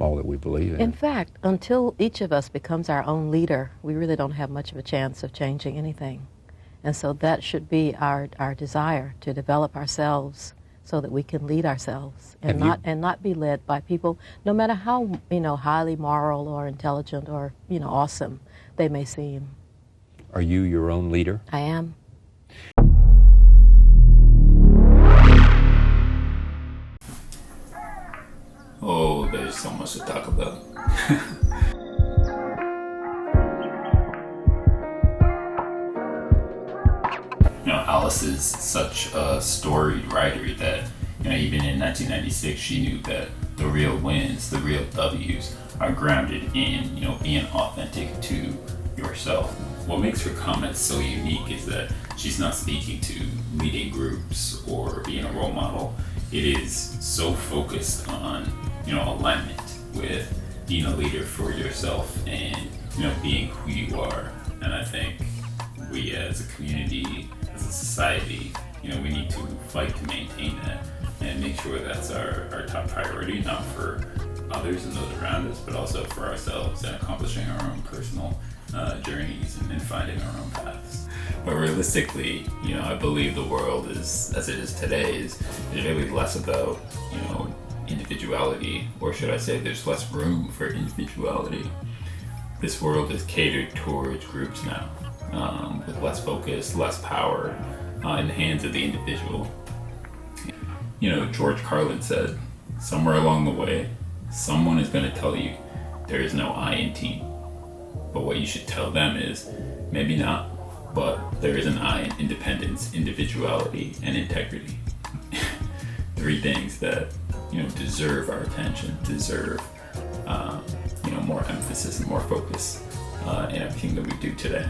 all that we believe in. In fact, until each of us becomes our own leader, we really don't have much of a chance of changing anything. And so that should be our desire, to develop ourselves so that we can lead ourselves and not be led by people, no matter how, highly moral or intelligent or, awesome they may seem. Are you your own leader? I am. Oh, there's so much to talk about. Alice is such a storied writer that, even in 1996, she knew that the real wins, the real W's, are grounded in, being authentic to yourself. What makes her comments so unique is that she's not speaking to leading groups or being a role model. It is so focused on, alignment with being a leader for yourself and, being who you are. And I think we as a community, as a society, we need to fight to maintain that and make sure that's our top priority, not for others and those around us, but also for ourselves and accomplishing our own personal journeys and finding our own paths. But realistically, I believe the world is, as it is today, is really less about, individuality, or should I say there's less room for individuality. This world is catered towards groups now, with less focus, less power in the hands of the individual. George Carlin said, somewhere along the way, someone is going to tell you there is no I in team. But what you should tell them is, maybe not, but there is an I in independence, individuality, and integrity. 3 things that, deserve our attention, deserve, more emphasis and more focus in everything that we do today.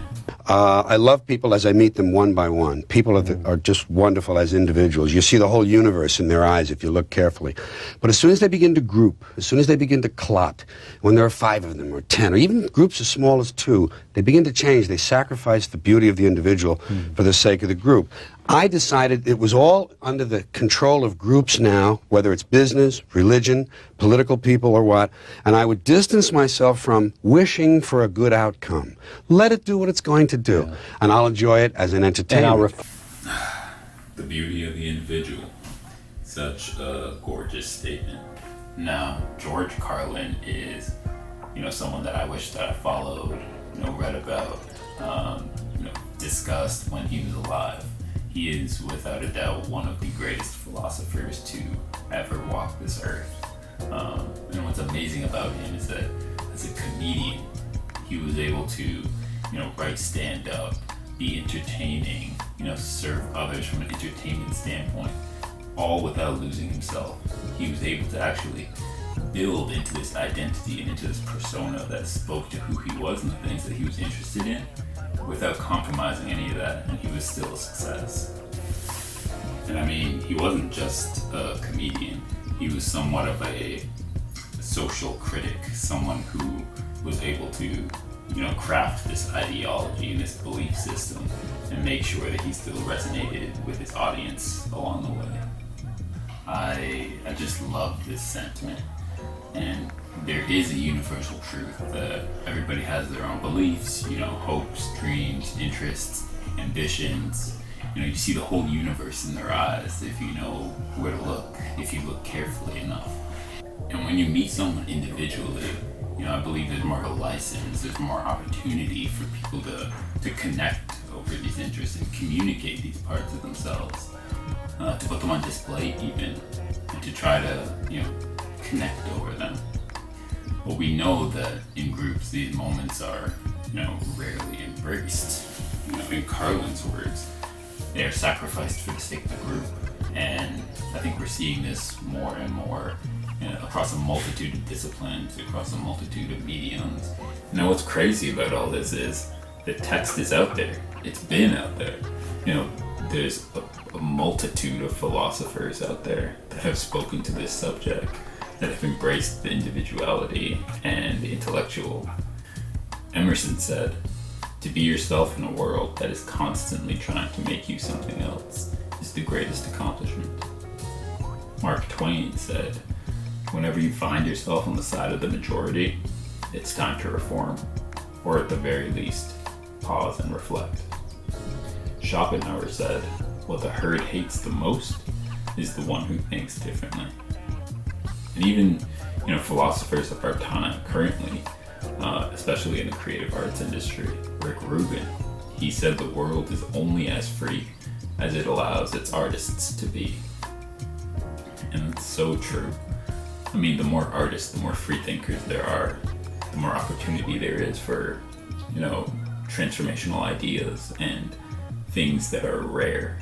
I love people as I meet them one by one. People are just wonderful as individuals. You see the whole universe in their eyes if you look carefully. But as soon as they begin to group, as soon as they begin to clot, when there are 5 of them or 10, or even groups as small as 2, they begin to change. They sacrifice the beauty of the individual for the sake of the group. I decided it was all under the control of groups now, whether it's business, religion, political people, or what, and I would distance myself from wishing for a good outcome. Let it do what it's going to do, and I'll enjoy it as an entertainment. The beauty of the individual. Such a gorgeous statement. Now, George Carlin is, someone that I wish that I followed, read about, discussed when he was alive. He is, without a doubt, one of the greatest philosophers to ever walk this earth. And what's amazing about him is that as a comedian, he was able to, write stand-up, be entertaining, serve others from an entertainment standpoint, all without losing himself. He was able to actually build into this identity and into this persona that spoke to who he was and the things that he was interested in, without compromising any of that, and he was still a success. And I mean, he wasn't just a comedian, he was somewhat of a social critic, someone who was able to, craft this ideology and this belief system and make sure that he still resonated with his audience along the way. I just love this sentiment. And there is a universal truth that everybody has their own beliefs, hopes, dreams, interests, ambitions. You see the whole universe in their eyes if you know where to look, if you look carefully enough. And when you meet someone individually, I believe there's more of a license, there's more opportunity for people to connect over these interests and communicate these parts of themselves, to put them on display even, and to try to, connect over them. But we know that in groups these moments are, rarely embraced. In Carlin's words, they are sacrificed for the sake of the group. And I think we're seeing this more and more across a multitude of disciplines, across a multitude of mediums. Now what's crazy about all this is the text is out there. It's been out there. There's a multitude of philosophers out there that have spoken to this subject, that have embraced the individuality and the intellectual. Emerson said, "To be yourself in a world that is constantly trying to make you something else is the greatest accomplishment." Mark Twain said, Whenever you find yourself on the side of the majority, it's time to reform, or at the very least, pause and reflect. Schopenhauer said, "What the herd hates the most is the one who thinks differently." And even, philosophers of our time currently, especially in the creative arts industry, Rick Rubin, he said the world is only as free as it allows its artists to be. And it's so true. I mean, the more artists, the more free thinkers there are, the more opportunity there is for, transformational ideas and things that are rare